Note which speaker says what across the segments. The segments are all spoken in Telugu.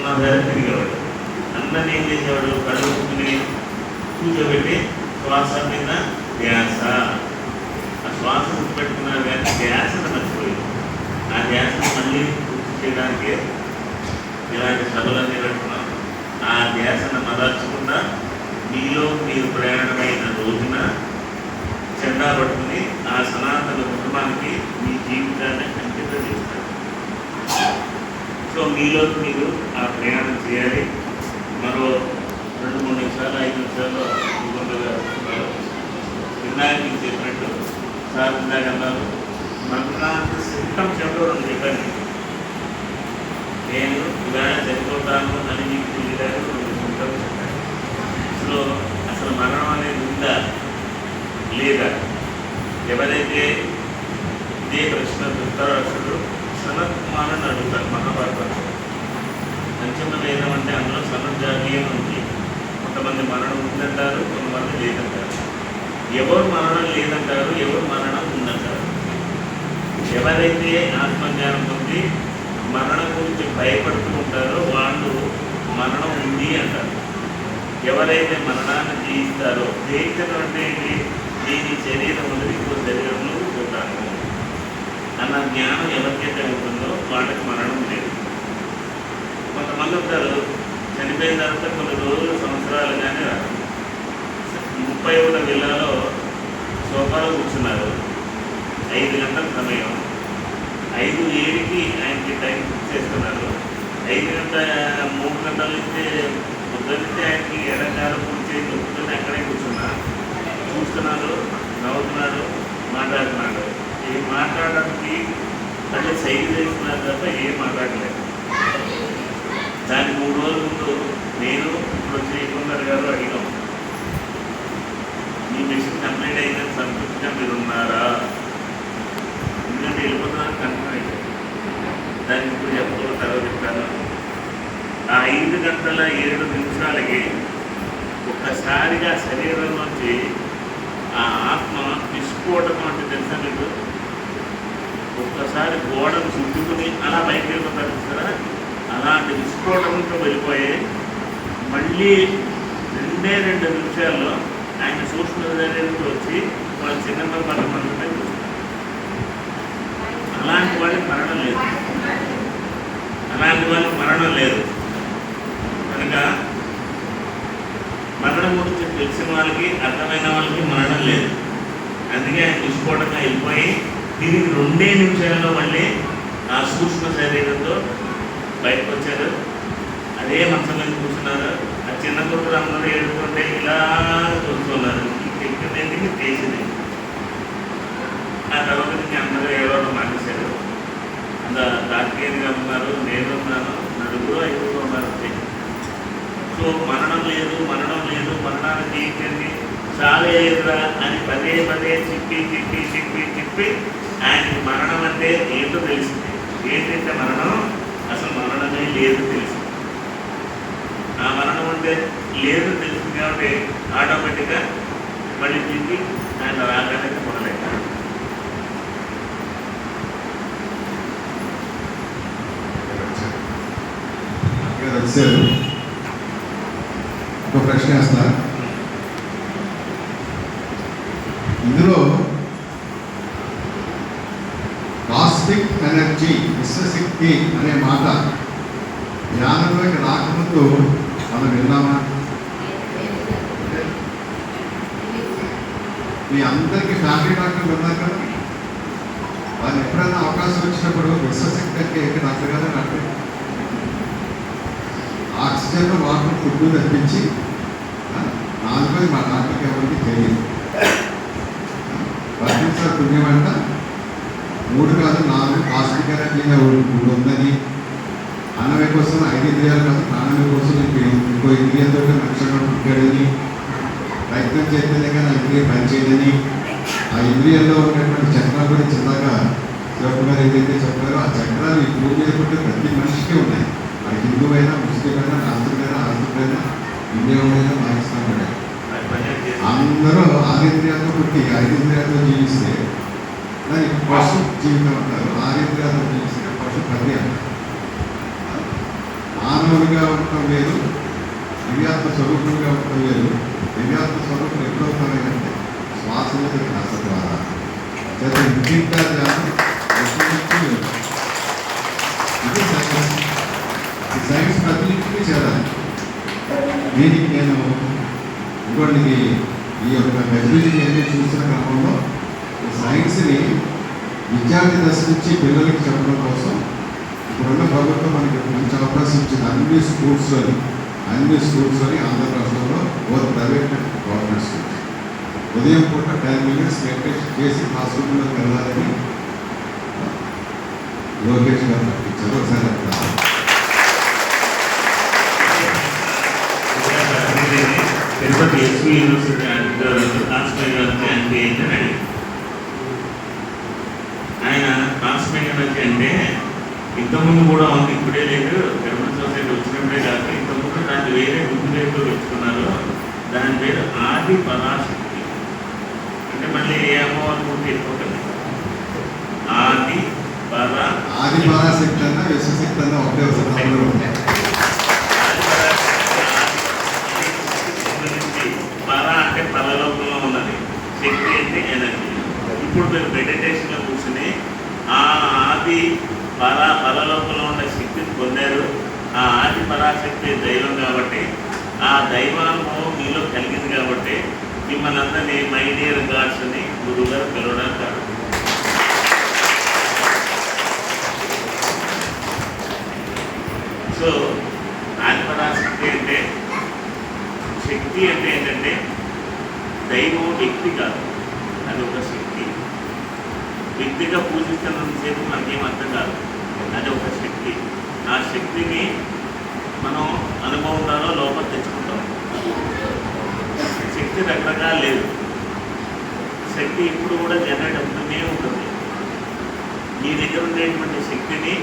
Speaker 1: ఉన్న దగ్గర తిరిగేవాడు. అందరినీ ఏం చేసేవాడు, కళ్ళు ముక్కుని కూర్చోబెట్టి శ్వాస మీద ధ్యాస, ఆ శ్వాస పెట్టుకున్నారు కానీ ధ్యాసను మర్చిపోయింది. ఆ ధ్యాసను మళ్ళీ పూర్తి చేయడానికి ఇలాంటి సభలన్నీ పెట్టుకున్నాం. ఆ ధ్యాసను మదర్చకుండా మీలో మీరు ప్రయాణమైన రోజున చెండా పట్టుకుని ఆ సనాతన కుటుంబానికి మీ జీవితాన్ని అంకితం చేస్తారు. సో మీలో మీరు ఆ ప్రయాణం చేయాలి. మరో 2-3 నిమిషాలు 5 నిమిషాల్లో వస్తున్నారు. ఇందాక మీకు చెప్పినట్టు సార్ ఇందాక అన్నారు, మనకు సిస్టమ్స్ ఎవరో 2 చెప్పండి. నేను ఇవాళ చనిపోతాను అని మీకు తెలియడానికి 2 సిస్టమ్స్ చెప్పాను. అసలు మరణం అనేది ఉందా లేదా? ఎవరైతే ఇదే ప్రశ్న ధృతరాష్ట్రుడు సనత్ కుమారుని అడుగుతారు మహాభారతం. పంచమ వేదం అంటే అందులో సనజ్జాతీయం ఉంది. కొంతమంది మరణం ఉందంటారు, కొంతమంది లేదంటారు. ఎవరు మరణం లేదంటారు, ఎవరు మరణం ఉందంటారు? ఎవరైతే ఆత్మజ్ఞానం పొంది మరణం గురించి భయపడుతూ ఉంటారో వాళ్ళు మరణం ఉంది అంటారు. ఎవరైతే మరణాన్ని జయిస్తారో, జయించడం అంటే నేను ఈ శరీరం వదిలి ఇంకో శరీరంలో పోతాను అన్న జ్ఞానం ఎవరికైతే ఉంటుందో వాళ్ళకి మరణం లేదు. కొంతమంది ఉంటారు చనిపోయిన తర్వాత కొన్ని రోజులు సంవత్సరాలుగానే రాదు. 31 విల్లాలో సోఫాలో కూర్చున్నారు, 5 గంటల సమయం, 5:07కి ఆయనకి టైం ఫిక్స్ చేస్తున్నారు. 3 గంటల నుంచి పొద్దున్నే ఆయనకి ఎడకాలం కూర్చి నొప్పుకొని అక్కడే కూర్చున్నా చూస్తున్నాడు, నవ్వుతున్నాడు, మాట్లాడుతున్నాడు. ఏం మాట్లాడడానికి అంటే సైడ్ చేస్తున్నారు తప్ప ఏం మాట్లాడలేదు. దాని 3 రోజుల ముందు నేను ఇప్పుడు చేయకున్నారు గారు అడిగాం, మీ మిషన్ కంప్లీట్ అయిన సంతృప్తిగా మీరు ఉన్నారా? ఎందుకంటే వెళ్ళిపోతున్నాను కన్ఫర్మ్ అయితే దానికి ఇప్పుడు చెప్పకుండా తర్వాత చెప్తాను. ఆ 5 గంటల 7 నిమిషాలకి ఒక్కసారిగా శరీరంలోంచి ఆ ఆత్మ విస్ఫోటకం అంటే తెలుసా మీకు? ఒక్కసారి గోడను చుట్టుకుని అలా బయటకు వెళ్ళిపోతారు చూస్తారా, అలాంటి విస్ఫోటకంతో వెళ్ళిపోయి మళ్ళీ 2 నిమిషాల్లో ఆయన సూక్ష్మ శరీరంతో వచ్చి వాళ్ళ చిన్న పడమంటే చూస్తారు. అలాంటి వాళ్ళకి మరణం లేదు, అలాంటి వాళ్ళకి మరణం లేదు. కనుక మరణం గురించి తెలిసిన వాళ్ళకి, అర్థమైన వాళ్ళకి మరణం లేదు. అందుకే ఆయన విస్ఫోటంగా వెళ్ళిపోయి తిరిగి 2 నిమిషాల్లో మళ్ళీ ఆ సూక్ష్మ శరీరంతో బయటకు వచ్చారు. అదే మంచం మీద కూర్చున్నారు. ఆ చిన్న కొడుకులు అందరూ ఏడుకుంటే ఇలా చూస్తున్నారు. ఎక్కింది చేసింది. ఆ తర్వాత నుంచి అందరూ ఏడవడం మానేశారు. అంత కార్తీయంగా ఉన్నారు, నేనున్నాను, 4-5 ఉన్నారు. సో మరణం లేదు, మరణం లేదు, మరణాన్ని జయించండి, చాలా ఎదురా అని పదే చెప్పి ఆయనకి మరణం అంటే ఏంటో తెలిసింది. ఏంటంటే మరణం అసలు మరణమే లేదు తెలిసింది. ఆ మరణం అంటే లేదు తెలిసింది కాబట్టి ఆటోమేటిక్గా మళ్ళీ తిరిగి ఆయన రాగానే మొదలైంది.
Speaker 2: ఒక ప్రశ్న వేస్తున్నారు. ఇందులో కాస్మిక్ ఎనర్జీ, విశ్వశక్తి అనే మాట జ్ఞానంలోకి రాకముందు మనం విన్నామా? మీ అందరికీ ఫ్యామిలీ డాక్టర్లు ఉన్నారు కదా, వాళ్ళు ఎప్పుడైనా అవకాశం వచ్చినప్పుడు విశ్వశక్తి అంటే ఏంటి డాక్టర్ కదా అంటే ఆక్సిజన్, వాటర్, ఫుడ్ తెప్పించి 4 మా డాక్టర్కి ఎవరికి తెలియదు. 10 నిమిషాల పుణ్యం అంట 3 కాదు 4 కాస్మిక్ ఎనర్జీగా ఉందని, అన్నమే కోసం 5 ఇంద్రియాలు కాదు ప్రాణమే కోసం ఇంకో ఇంద్రియంతో నక్షత్రం పుట్టాడని, ప్రయత్నం చేస్తేనే కానీ ఆ ఇంద్రియం పనిచేయదని, ఆ ఇంద్రియంలో ఉన్నటువంటి చక్రాల గురించి ఇందాక శివపు గారు ఏదైతే చెప్పారో ఆ చక్రాలు ఈ భూమి మీద పుట్టే ప్రతి మనిషికి ఉన్నాయి. అది హిందువైనా, ముస్లిమైనా, నాస్తికుడైనా, ఆస్తికుడైనా, ఇండియమైనా, పాకిస్తాన్ అందరూ 6 ఇంద్రియాలతో పుట్టి 5 ఇంద్రియాలతో జీవిస్తే దాన్ని పశు జీవితం అంటారు. 6 ఇంద్రియాలతో జీవిస్తే పశు ప్రతి అంటారు. మానవుడిగా ఉండటం వేరు, దివ్యాత్మ స్వరూపంగా ఉండటం వేరు. దివ్యాత్మ స్వరూపం ఎప్పుడవుతారంటే శ్వాస మీద ధ్యాస ద్వారా ఇంటింటా ధ్యానం. ఇది సైన్స్. ఈ సైన్స్ ప్రతి ఇంటికి చేరాలి. దీనికి నేను ఇంకోటి ఈ యొక్క మెసేజ్ ఏది చూసిన క్రమంలో సైన్స్ని విద్యార్థి దశ నుంచి పిల్లలకి చెప్పడం కోసం ఇప్పుడున్న ప్రభుత్వం మనకి మంచి అవకాశం ఇచ్చింది. అన్ని స్కూల్స్లోని ఆంధ్ర రాష్ట్రంలో both private and government schools ఉదయం పూట 10 minutes మెడిటేషన్ చేసి క్లాస్ రూమ్లోకి వెళ్ళాలని లోకేష్ గారు పంపించారు. ఒకసారి
Speaker 1: తిరుపతి ఎస్వి యూనివర్సిటీ కాన్స్పైర్ అంటే ఏంటని ఆయన కాన్స్పైర్ అంటే ఇంతకుముందు కూడా ఉంది, ఇప్పుడే లేదు. తిరుపతి సొసైటీ వచ్చినప్పుడే కాదు, ఇంతకుముందు దాన్ని వేరే గుర్తు పేరుతో పెట్టుకున్నారు. దాని పేరు ఆది పరాశక్తి. అంటే మళ్ళీ ఏమో అనుకుంటే ఎక్కువ ఆది
Speaker 2: పరాశక్తి అన్న విశ్వశక్తి అన్న ఒకటే
Speaker 1: పర అంటే పరలోకంలో ఉన్నది, శక్తి అంటే ఎనర్జీ. ఇప్పుడు మీరు మెడిటేషన్లో కూర్చుని ఆ ఆది పరలోకంలో ఉన్న శక్తిని పొందారు. ఆ ఆది పరాశక్తి దైవం కాబట్టి, ఆ దైవానుభవం మీలో కలిగింది కాబట్టి మిమ్మల్ని అందరినీ మై డియర్ గాడ్స్ అని గురువు గారు పిలవడానికి కాదు. సో ఆది పరాశక్తి అంటే, శక్తి అంటే ఏంటంటే దైవం వ్యక్తి కాదు, అది ఒక శక్తి. వ్యక్తిగా పూజిస్తున్నంతసేపు మనకేం అర్థం కాదు, అది ఒక శక్తి. ఆ శక్తిని మనం అనుభవం ద్వారా లోపల తెచ్చుకుంటాం. శక్తి రకరకాలు లేదు. శక్తి ఇప్పుడు కూడా జనరేట్ అవుతూనే ఉంటుంది. మీ దగ్గర ఉండేటువంటి శక్తిని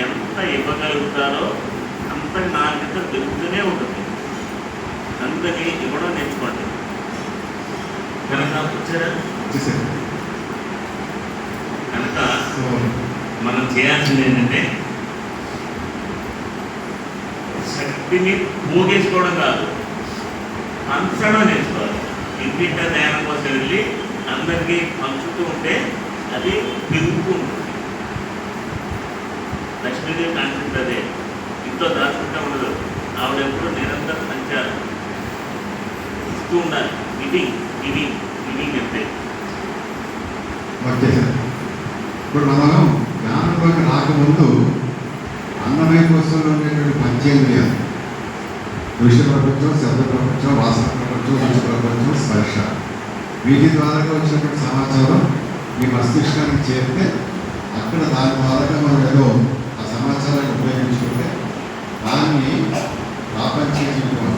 Speaker 1: ఎంత ఇవ్వగలుగుతారో అంత నాణ్యత దొరుకుతూనే ఉంటుంది. అందుకని ఇవ్వడం నేర్చుకోండి. కనుక కనుక మనం చేయాల్సింది ఏంటంటే శక్తిని పోగేసుకోవడం కాదు, పంచడం నేర్చుకోవాలి. ఇంటింట ధ్యానం కోసం వెళ్ళి అందరికీ పంచుతూ ఉంటే అది పెరుగుతూ ఉంటుంది. లక్ష్మీదేవి కాన్సెప్ట్ అదే, ఇంట్లో దాచుకుంటూ ఉండదు. ఆవిడ ఎప్పుడు నిరంతరం పంచాలి, ఇస్తూ ఉండాలి. గివింగ్ అంటే
Speaker 2: ఇప్పుడు మనం జ్ఞానంలోకి రాకముందు అన్నమయ కోసంలో ఉండేటువంటి పంచేంద్రియాలు, దృశ్య ప్రపంచం, శబ్ద ప్రపంచం, వాసన ప్రపంచం, రుచి ప్రపంచం, స్పర్శ, వీటి ద్వారా వచ్చినటువంటి సమాచారం మీ మస్తిష్కానికి చేరితే అక్కడ దాని ద్వారా మనం ఏదో ఆ సమాచారాన్ని ఉపయోగించుకుంటే దాన్ని ప్రాపంచిక జీవితం.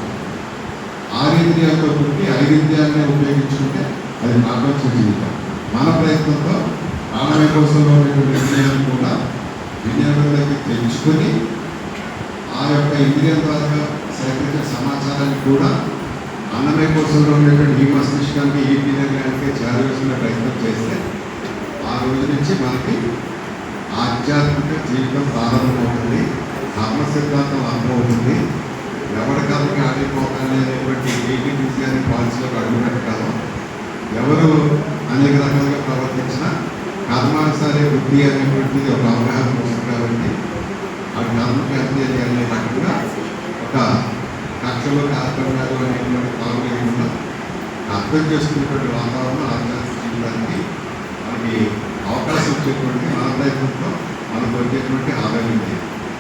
Speaker 2: 6 ఇంద్రియాలతో పుట్టి 5 ఇంద్రియాలనే ఉపయోగించుకుంటే అది ప్రాపంచిక జీవితం. మన ప్రయత్నంతో ప్రాణమయ కోసంలో ఉన్నటువంటి ఇంద్రియాలను కూడా వినియోగంలోకి తెచ్చుకొని ఆ యొక్క ఇంద్రియం ద్వారా సేకరించిన సమాచారాన్ని కూడా అన్నమయ కోసంలో ఉండేటువంటి ఈ మస్తిష్కానికి, ఈ ఇంద్రియానికి చేరవేసుకునే ప్రయత్నం చేస్తే ఆ రోజు నుంచి మనకి ఆధ్యాత్మిక జీవితం ప్రారంభమవుతుంది. ధర్మ సిద్ధాంతం అర్థమవుతుంది. ఎవరి కథకి ఆడిపోతానే అనేటువంటి ఎయిటీన్స్ కానీ పాలసీలకు అడుగుపెట్టడం, ఎవరు అనేక రకాలుగా ప్రవర్తించినా కర్మానుసారే వృత్తి అనేటువంటిది ఒక అవగాహన కోసం కాబట్టి ఆ కర్మకి అంతే అనే రకంగా ఒక కక్షలో కార్యక్రమాలు అనేటువంటి కారణంగా అర్థం చేసుకునేటువంటి వాతావరణం ఆధ్యాత్మిక జీవితానికి మనకి అవకాశం వచ్చేటువంటి మన ప్రయత్నంతో మనకు వచ్చేటువంటి ఆదాయం